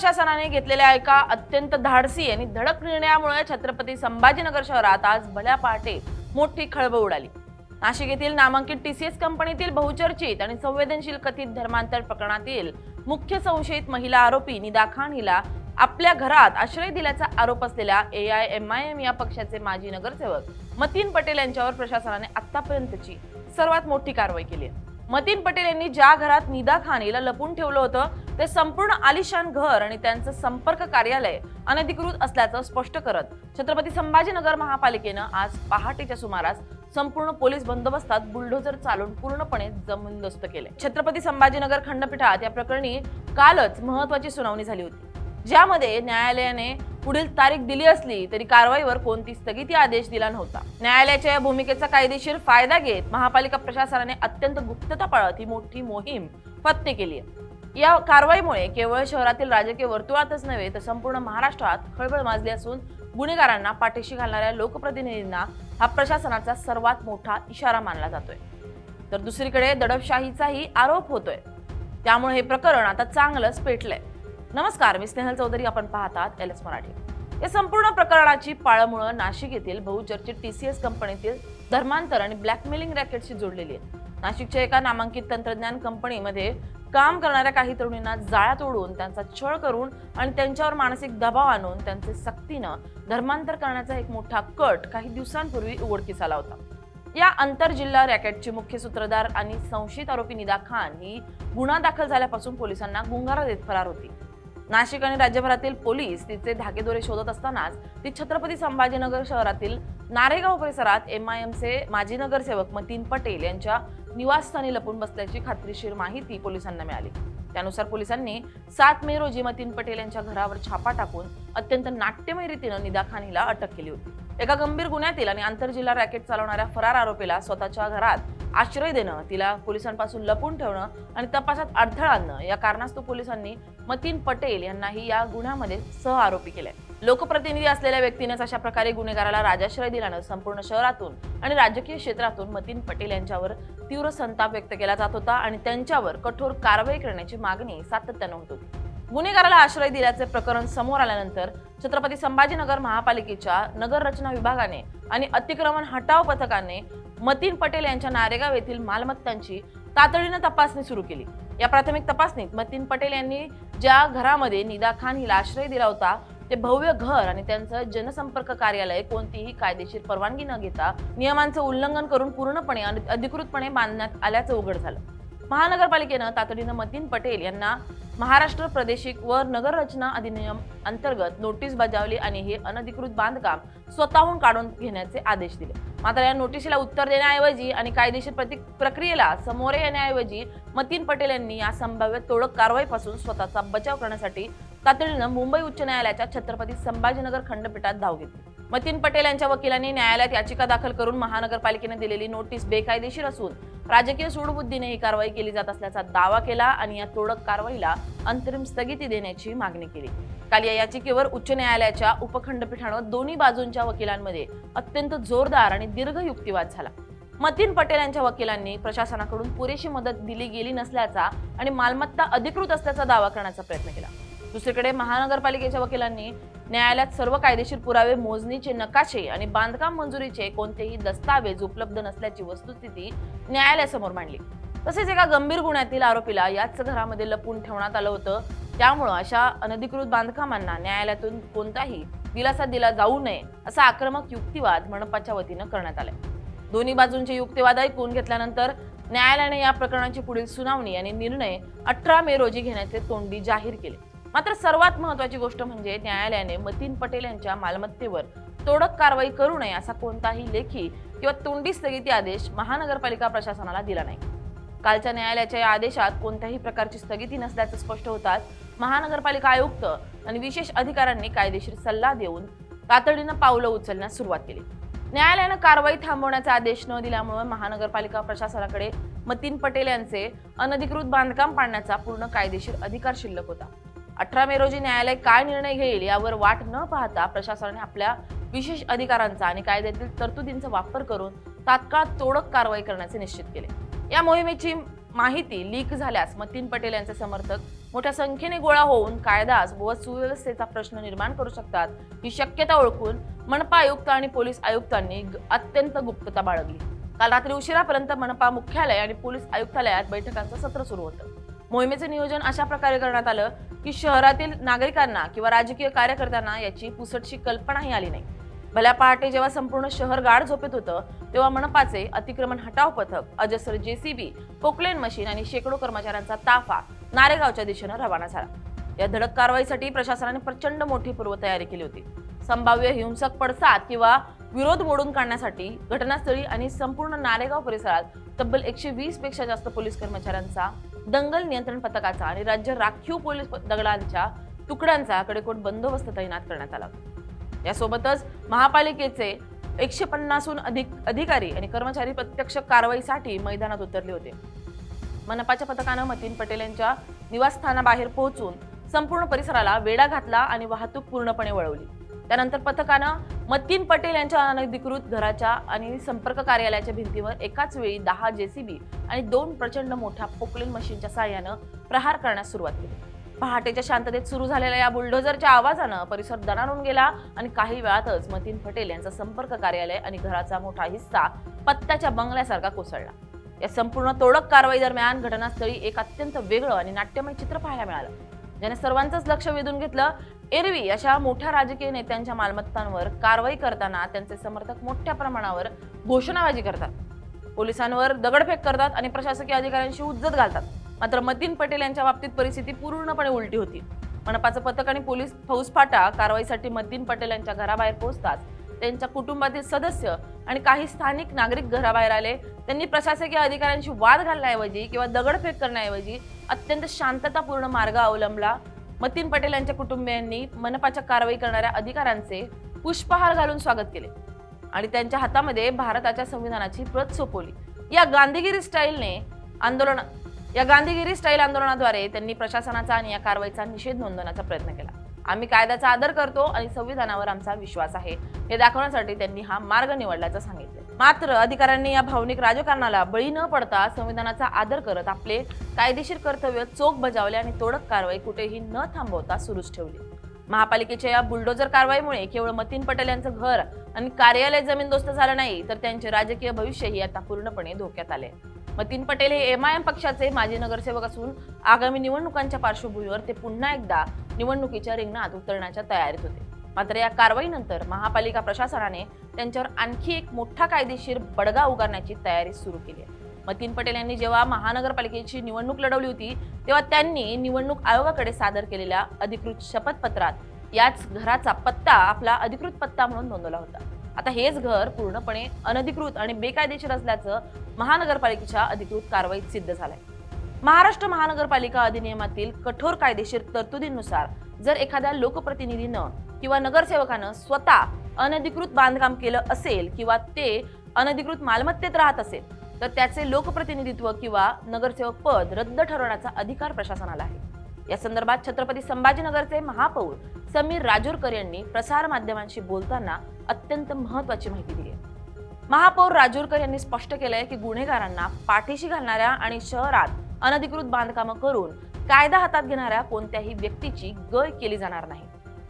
प्रशासनाने घेतलेल्या एका अत्यंत धाडसी आणि धडक निर्णयामुळे छत्रपती संभाजीनगर शहरात आज भल्या पहाटे मोठी खळबळ उडाली। नाशिक येथील नामांकित टीसीएस कंपनीतील बहुचर्चित आणि संवेदनशील कथित धर्मांतर प्रकरणातील मुख्य संशयित महिला आरोपी निदा खान हिला आपल्या घरात आश्रय दिल्याचा आरोप असलेल्या AIMIM या पक्षाचे माजी नगरसेवक मतीन पटेल यांच्यावर प्रशासनाने आतापर्यंतची सर्वात मोठी कारवाई केली आहे। मतीन पटेल यांनी ज्या घरात निदा खान हिला लपून ठेवलं होतं ते संपूर्ण आलिशान घर आणि त्यांचं संपर्क कार्यालय अनधिकृत असल्याचं स्पष्ट करत छत्रपती संभाजीनगर महापालिकेनं आज पहाटेच्या सुमारास संपूर्ण पोलीस बंदोबस्तात बुलडोझर चालवून पूर्णपणे जमीनदोस्त केले। छत्रपती संभाजीनगर खंडपीठात या प्रकरणी कालच महत्त्वाची सुनावणी झाली होती, ज्यामध्ये न्यायालयाने पुढील तारीख दिली असली तरी कारवाईवर कोणती स्थगिती आदेश दिला नव्हता। न्यायालयाच्या या भूमिकेचा कायदेशीर फायदा घेत महापालिका प्रशासनाने अत्यंत गुप्तता पाळत ही मोठी मोहीम फत्ते केली आहे। या कारवाईमुळे केवळ शहरातील राजकीय वर्तुळातच नव्हे तर संपूर्ण महाराष्ट्रात खळबळ माजली असून गुन्हेगारांना पाठीशी घालणाऱ्या लोकप्रतिनिधींना हा प्रशासनाचा सर्वात मोठा इशारा मानला जातोय। तर दुसरीकडे दडपशाहीचाही आरोप होतोय, त्यामुळे हे प्रकरण आता चांगलंच पेटलंय। नमस्कार, मी स्नेहल चौधरी, आपण पाहतात LS मराठी। या संपूर्ण प्रकरणाची पाळमुळं नाशिक येथील बहुचर्चित टीसीएस कंपनीतील धर्मांतर आणि ब्लॅकमेलिंग रॅकेटशी जोडलेली आहे। नाशिकच्या एका नामांकित तंत्रज्ञान कंपनीमध्ये काम करणाऱ्या काही तरुणींना जाळ्यात ओढून त्यांचा छळ करून आणि त्यांच्यावर मानसिक दबाव आणून त्यांचे सक्तीनं धर्मांतर करण्याचा एक मोठा कट काही दिवसांपूर्वी उघडकीस आला होता। या आंतरजिल्हा रॅकेटची मुख्य सूत्रधार आणि संशयित आरोपी निदा खान ही गुन्हा दाखल झाल्यापासून पोलिसांना गुंगारा देत फरार होती। नाशिक आणि राज्यभरातील पोलीस तिचे धागेदोरे शोधत असतानाच ती छत्रपती संभाजीनगर शहरातील नारेगाव परिसरात MIMचे माजी नगरसेवक मतीन पटेल यांच्या निवासस्थानी लपून बसल्याची खात्रीशीर माहिती पोलिसांना मिळाली। त्यानुसार पोलिसांनी 7 मे रोजी मतीन पटेल यांच्या घरावर छापा टाकून अत्यंत नाट्यमय रीतीने निदा खान हिला अटक केली होती। एका गंभीर गुन्ह्यातील आणि आंतरजिल्हा रॅकेट चालवणाऱ्या फरार आरोपीला स्वतःच्या घरात आश्रय देणं, तिला पोलिसांपासून लपून ठेवणं आणि तपासात अडथळा आणणं या कारणास्तव पोलिसांनी मतीन पटेल यांनाही या गुन्ह्यामध्ये सहआरोपी केले। लोकप्रतिनिधी असलेल्या व्यक्तीनेच अशा प्रकारे गुन्हेगाराला राजाश्रय दिल्यानं संपूर्ण शहरातून आणि राजकीय क्षेत्रातून मतीन पटेल यांच्यावर तीव्र संताप व्यक्त केला जात होता आणि त्यांच्यावर कठोर कारवाई करण्याची मागणी सातत्यानं होत होती। गुन्हेगाराला आश्रय दिल्याचे प्रकरण समोर आल्यानंतर छत्रपती संभाजीनगर महापालिकेच्या नगर रचना विभागाने आणि अतिक्रमण हटाव पथकाने मतीन पटेल यांच्या नारेगाव येथील मालमत्तांची तातडीने तपासणी सुरू केली। या प्राथमिक तपासणीत मतीन पटेल यांनी ज्या घरामध्ये निदा खान हिला आश्रय दिला होता ते भव्य घर आणि त्यांचं जनसंपर्क कार्यालय कोणतीही कायदेशीर परवानगी न घेता नियमांचं उल्लंघन करून पूर्णपणे अधिकृतपणे बांधण्यात आल्याचं उघड झालं। महानगरपालिकेनं तातडीनं मतीन पटेल यांना महाराष्ट्र प्रादेशिक व नगर रचना अधिनियम अंतर्गत नोटीस बजावली आणि हे अनधिकृत बांधकाम स्वतःहून काढून घेण्याचे आदेश दिले। मात्र या नोटीसीला उत्तर देण्याऐवजी आणि कायदेशीर प्रक्रियेला समोर येण्याऐवजी मतीन पटेल यांनी या संभाव्य तोडक कारवाईपासून स्वतःचा बचाव करण्यासाठी तातडीनं मुंबई उच्च न्यायालयाच्या छत्रपती संभाजीनगर खंडपीठात धाव घेतली। मतीन पटेल यांच्या वकिलांनी न्यायालयात याचिका दाखल करून महानगरपालिकेने दिलेली नोटीस बेकायदेशीर असून राजकीय सूडबुद्धीने ही कारवाई केली जात असल्याचा दावा केला आणि या तोडक कारवाईला अंतरिम स्थगिती देण्याची मागणी केली। काल या याचिकेवर उच्च न्यायालयाच्या उपखंडपीठानं दोन्ही बाजूंच्या वकिलांमध्ये अत्यंत जोरदार आणि दीर्घ युक्तिवाद झाला। मतीन पटेल यांच्या वकिलांनी प्रशासनाकडून पुरेशी मदत दिली गेली नसल्याचा आणि मालमत्ता अधिकृत असल्याचा दावा करण्याचा प्रयत्न केला। दुसरीकडे महानगरपालिकेच्या वकिलांनी न्यायालयात सर्व कायदेशीर पुरावे, मोजणीचे नकाशे आणि बांधकाम मंजुरीचे कोणतेही दस्तावेज उपलब्ध नसल्याची वस्तुस्थिती न्यायालयासमोर मांडली। तसेच एका गंभीर गुन्ह्यातील आरोपीला याच घरामध्ये लपून ठेवण्यात आलं होतं, त्यामुळे अशा अनधिकृत बांधकामांना न्यायालयातून कोणताही दिलासा दिला जाऊ नये असा आक्रमक युक्तिवाद मनपाच्या वतीनं करण्यात आलाय। दोन्ही बाजूंचे युक्तिवाद ऐकून घेतल्यानंतर न्यायालयाने या प्रकरणाची पुढील सुनावणी आणि निर्णय 18 मे रोजी घेण्याचे तोंडी जाहीर केले। मात्र सर्वात महत्त्वाची गोष्ट म्हणजे न्यायालयाने मतीन पटेल यांच्या मालमत्तेवर तोडक कारवाई करू नये असा कोणताही लेखी किंवा तोंडी स्थगिती आदेश महानगरपालिका प्रशासनाला दिला नाही। कालच्या न्यायालयाच्या या आदेशात कोणत्याही प्रकारची स्थगिती नसल्याचं स्पष्ट होताच महानगरपालिका आयुक्त आणि विशेष अधिकाऱ्यांनी कायदेशीर सल्ला देऊन तातडीनं पावलं उचलण्यास सुरुवात केली। न्यायालयानं कारवाई थांबवण्याचे आदेश न दिल्यामुळे महानगरपालिका प्रशासनाकडे मतीन पटेल यांचे अनधिकृत बांधकाम पाडण्याचा पूर्ण कायदेशीर अधिकार शिल्लक होता। 18 मे रोजी न्यायालय काय निर्णय घेईल यावर वाट न पाहता प्रशासनाने आपल्या विशेष अधिकारांचा आणि कायद्यातील तरतुदींचा वापर करून तात्काळ तोडक कारवाई करण्याचे निश्चित केले। या मोहिमेची माहिती लीक झाल्यास मतीन पटेल यांचे समर्थक मोठ्या संख्येने गोळा होऊन कायदा व सुव्यवस्थेचा प्रश्न निर्माण करू शकतात ही शक्यता ओळखून मनपा आयुक्त आणि पोलीस आयुक्तांनी अत्यंत गुप्तता बाळगली. काल रात्री उशिरापर्यंत मनपा मुख्यालय आणि पोलीस आयुक्तालयात बैठकांचं सत्र सुरू होतं. मोहिमेचे नियोजन अशा प्रकारे करण्यात आलं की शहरातील नागरिकांना किंवा राजकीय कार्यकर्त्यांना याची पुसटशी कल्पनाही आली नाही. भल्या पहाटे जेव्हा संपूर्ण शहर गाढ झोपेत होतं तेव्हा मनपाचे अतिक्रमण हटाव पथक, अजस्र जेसीबी, पोकलेन मशीन आणि शेकडो कर्मचाऱ्यांचा ताफा नारेगावच्या दिशेनं रवाना झाला. या धडक कारवाईसाठी प्रशासनाने प्रचंड मोठी पूर्वतयारी केली होती. संभाव्य हिंसक पडसाद किंवा विरोध मोडून काढण्यासाठी घटनास्थळी आणि संपूर्ण नारेगाव परिसरात तब्बल 120 पेक्षा जास्त पोलीस कर्मचाऱ्यांचा, दंगल नियंत्रण पथकाचा आणि राज्य राखीव पोलीस दलांच्या तुकड्यांचा कडेकोट बंदोबस्त तैनात करण्यात आला. यासोबतच महापालिकेचे 150हून अधिक अधिकारी आणि कर्मचारी प्रत्यक्ष कारवाईसाठी मैदानात उतरले होते. मनपाच्या पथकानं मतीन पटेल यांच्या निवासस्थानाबाहेर पोहोचून संपूर्ण परिसराला वेढा घातला आणि वाहतूक पूर्णपणे वळवली. त्यानंतर पथकानं मतीन पटेल यांच्या अनधिकृत घराच्या आणि संपर्क कार्यालयाच्या भिंतीवर एकाच वेळी 10 जेसीबी आणि 2 प्रचंड मोठ्या पोकलेन मशीनच्या साहाय्यानं प्रहार करण्यास सुरुवात केली. पहाटेच्या शांततेत सुरू झालेल्या या बुलडोझरच्या आवाजानं परिसर दणाणून गेला आणि काही वेळातच मतीन पटेल यांचा संपर्क कार्यालय आणि घराचा मोठा हिस्सा पत्त्याच्या बंगल्यासारखा कोसळला. या संपूर्ण तोडक कारवाई दरम्यान घटनास्थळी एक अत्यंत वेगळं आणि नाट्यमय चित्र पाहायला मिळालं, ज्याने सर्वांचंच लक्ष वेधून घेतलं. एरवी अशा मोठ्या राजकीय नेत्यांच्या मालमत्तांवर कारवाई करताना त्यांचे समर्थक मोठ्या प्रमाणावर घोषणाबाजी करतात, पोलिसांवर दगडफेक करतात आणि प्रशासकीय अधिकाऱ्यांशी हुज्जत घालतात. मात्र मतीन पटेल यांच्या बाबतीत परिस्थिती पूर्णपणे उलटी होती. मनपाचं पथक आणि पोलीस फौजफाटा कारवाईसाठी मतीन पटेल यांच्या घराबाहेर पोहोचताच त्यांच्या कुटुंबातील सदस्य आणि काही स्थानिक नागरिक घराबाहेर आले. त्यांनी प्रशासकीय अधिकाऱ्यांशी वाद घालण्याऐवजी किंवा दगडफेक करण्याऐवजी अत्यंत शांततापूर्ण मार्ग अवलंबला. मतीन पटेल यांच्या कुटुंबियांनी मनपाच्या कारवाई करणाऱ्या अधिकाऱ्यांचे पुष्पहार घालून स्वागत केले आणि त्यांच्या हातामध्ये भारताच्या संविधानाची प्रत सोपवली. या गांधीगिरी स्टाईल आंदोलनाद्वारे त्यांनी प्रशासनाचा आणि या कारवाईचा निषेध नोंदवण्याचा प्रयत्न केला. आम्ही कायद्याचा आदर करतो आणि संविधानावर आमचा विश्वास आहे हे दाखवण्यासाठी त्यांनी हा मार्ग निवडल्याचं सांगितलं. मात्र अधिकाऱ्यांनी या भावनिक राजकारणाला बळी न पडता संविधानाचा आदर करत आपले कायदेशीर कर्तव्य चोख बजावले आणि तोडक कारवाई कुठेही न थांबवता सुरूच ठेवली. महापालिकेच्या या बुलडोझर कारवाईमुळे केवळ मतीन पटेल यांचं घर आणि कार्यालय जमीनदोस्त झालं नाही, तर त्यांचे राजकीय भविष्यही आता पूर्णपणे धोक्यात आले. मतीन पटेल हे MIM पक्षाचे माजी नगरसेवक असून आगामी निवडणुकांच्या पार्श्वभूमीवर ते पुन्हा एकदा निवडणुकीच्या रिंगणात उतरण्याच्या तयारीत होते. मात्र या कारवाईनंतर महापालिका प्रशासनाने त्यांच्यावर आणखी एक मोठा कायदेशीर बडगा उगारण्याची तयारी सुरू केली आहे. मतीन पटेल यांनी जेव्हा महानगरपालिकेची निवडणूक लढवली होती तेव्हा त्यांनी निवडणूक आयोगाकडे सादर केलेल्या अधिकृत शपथपत्रात याच घराचा पत्ता आपला अधिकृत पत्ता म्हणून नोंदवला होता. आता हेच घर पूर्णपणे अनधिकृत आणि बेकायदेशीर असल्याचं महानगरपालिकेच्या अधिकृत कारवाईत सिद्ध झालंय. महाराष्ट्र महानगरपालिका अधिनियमातील कठोर कायदेशीर तरतुदींनुसार जर एखाद्या लोकप्रतिनिधीनं किंवा नगरसेवकानं स्वतः अनधिकृत बांधकाम केलं असेल किंवा ते अनधिकृत मालमत्तेत राहत असेल तर त्याचे लोकप्रतिनिधित्व किंवा नगरसेवक पद रद्द ठरवण्याचा अधिकार प्रशासनाला आहे. या संदर्भात छत्रपती संभाजीनगरचे महापौर समीर राजूरकर यांनी प्रसार माध्यमांशी बोलताना अत्यंत महत्त्वाची माहिती दिली आहे. महापौर राजूरकर यांनी स्पष्ट केलंय की गुन्हेगारांना पाठीशी घालणाऱ्या आणि शहरात अनधिकृत बांधकामं करून कायदा हातात घेणाऱ्या कोणत्याही व्यक्तीची गय केली जाणार नाही.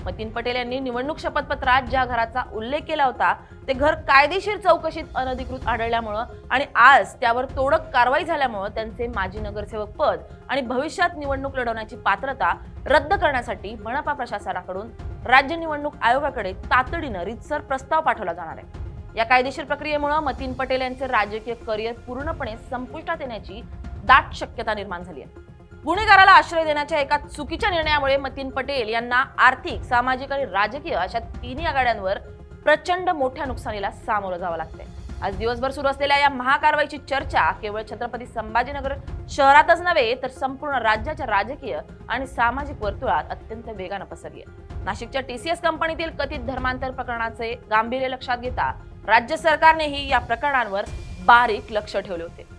मतीन पटेल यांनी निवडणूक शपथपत्रात ज्या घराचा उल्लेख केला होता ते घर कायदेशीर चौकशीत अनधिकृत आढळल्यामुळं आणि आज त्यावर तोडक कारवाई झाल्यामुळं त्यांचे माजी नगरसेवक पद आणि भविष्यात निवडणूक लढवण्याची पात्रता रद्द करण्यासाठी मनपा प्रशासनाकडून राज्य निवडणूक आयोगाकडे तातडीनं रीतसर प्रस्ताव पाठवला जाणार आहे. या कायदेशीर प्रक्रियेमुळे मतीन पटेल यांचे राजकीय करिअर पूर्णपणे संपुष्टात येण्याची दाट शक्यता निर्माण झाली आहे. गुन्हेगाराला आश्रय देण्याच्या एका चुकीच्या निर्णयामुळे मतीन पटेल यांना आर्थिक, सामाजिक आणि राजकीय अशा तिन्ही आघाड्यांवर प्रचंड मोठ्या नुकसानीला सामोरं जावं लागतंय. आज दिवसभर सुरू असलेल्या या महाकारवाईची चर्चा केवळ छत्रपती संभाजीनगर शहरातच नव्हे तर संपूर्ण राज्याच्या राजकीय आणि सामाजिक वर्तुळात अत्यंत वेगानं पसरली आहे. नाशिकच्या TCS कंपनीतील कथित धर्मांतर प्रकरणाचे गांभीर्य लक्षात घेता राज्य सरकारनेही या प्रकरणांवर बारीक लक्ष ठेवले होते.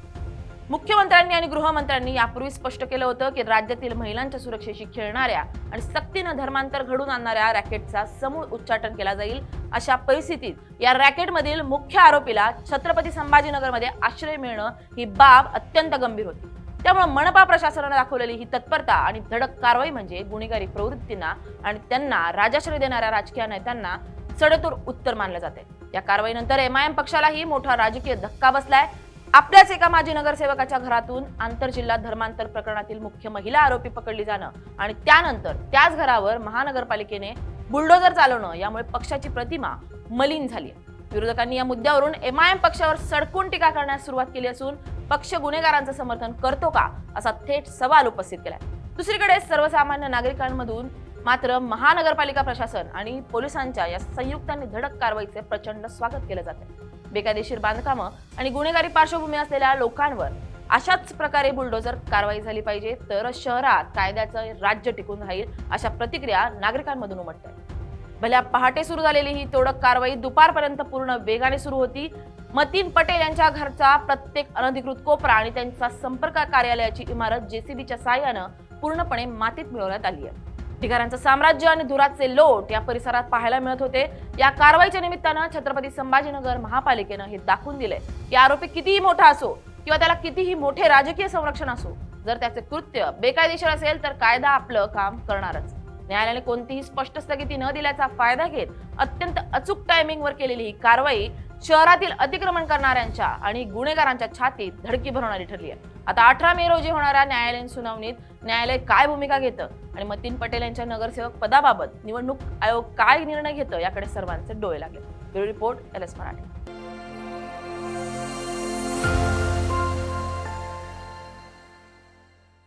मुख्यमंत्र्यांनी आणि गृहमंत्र्यांनी यापूर्वी स्पष्ट केलं होतं की राज्यातील महिलांच्या सुरक्षेशी खेळणाऱ्या आणि सक्तीनं धर्मांतर घडून आणणाऱ्या रॅकेटचा समूळ उच्चाटन केला जाईल. अशा परिस्थितीत या रॅकेटमधील मुख्य आरोपीला छत्रपती संभाजीनगरमध्ये आश्रय मिळणं ही बाब अत्यंत गंभीर होती. त्यामुळे मनपा प्रशासनाने दाखवलेली ही तत्परता आणि धडक कारवाई म्हणजे गुन्हेगारी प्रवृत्तींना आणि त्यांना राजाश्रय देणाऱ्या राजकीय नेत्यांना सडेतोड उत्तर मानले जाते। या कारवाईनंतर एमआयएम पक्षालाही मोठा राजकीय धक्का बसलाय। आपल्याच एका माजी नगरसेवकाच्या घरातून आंतरजिल्हा धर्मांतर प्रकरणातील मुख्य महिला आरोपी पकडली जाणं आणि त्यानंतर त्याच घरावर महानगरपालिकेने बुलडोजर चालवणं यामुळे पक्षाची प्रतिमा मलिन झाली। विरोधकांनी या मुद्द्यावरून एमआयएम पक्षावर सडकून टीका करण्यास सुरुवात केली असून पक्ष गुन्हेगारांचं समर्थन करतो का असा थेट सवाल उपस्थित केलाय। दुसरीकडे सर्वसामान्य नागरिकांमधून मात्र महानगरपालिका प्रशासन आणि पोलिसांच्या या संयुक्त आणि धडक कारवाईचे प्रचंड स्वागत केलं जाते। बेकायदेशीर बांधकामं आणि गुन्हेगारी पार्श्वभूमी असलेल्या लोकांवर अशाच प्रकारे बुलडोजर कारवाई झाली पाहिजे, तर शहरात कायद्याचं राज्य टिकून राहील अशा प्रतिक्रिया नागरिकांमधून उमटत आहेत। भल्या पहाटे सुरू झालेली ही तोडक कारवाई दुपारपर्यंत पूर्ण वेगाने सुरू होती। मतीन पटेल यांच्या घरचा प्रत्येक अनधिकृत कोपरा आणि त्यांचा संपर्क कार्यालयाची इमारत जेसीबीच्या साहाय्यानं पूर्णपणे मातीत मिळवण्यात आली आहे। ढिगाऱ्यांचं साम्राज्य आणि धुराचे लोट या परिसरात पाहायला मिळत होते। या कारवाईच्या निमित्तानं छत्रपती संभाजीनगर महापालिकेनं हे दाखवून दिले की आरोपी कितीही मोठा असो किंवा त्याला कितीही मोठे राजकीय संरक्षण असो, जर त्याचे कृत्य बेकायदेशीर असेल तर कायदा आपलं काम करणारच। न्यायालयाने कोणतीही स्पष्ट स्थगिती न दिल्याचा फायदा घेत अत्यंत अचूक टायमिंगवर केलेली ही कारवाई शहरातील अतिक्रमण करणाऱ्यांच्या आणि गुन्हेगारांच्या छातीत धडकी भरवणारी ठरली आहे। आता 18 मे रोजी होणाऱ्या न्यायालयीन सुनावणीत न्यायालय काय भूमिका घेतं आणि मतीन पटेल यांच्या नगरसेवक पदाबाबत निवडणूक आयोग काय निर्णय घेतं याकडे सर्वांचे डोळे लागले। Bureau report LS Marathi.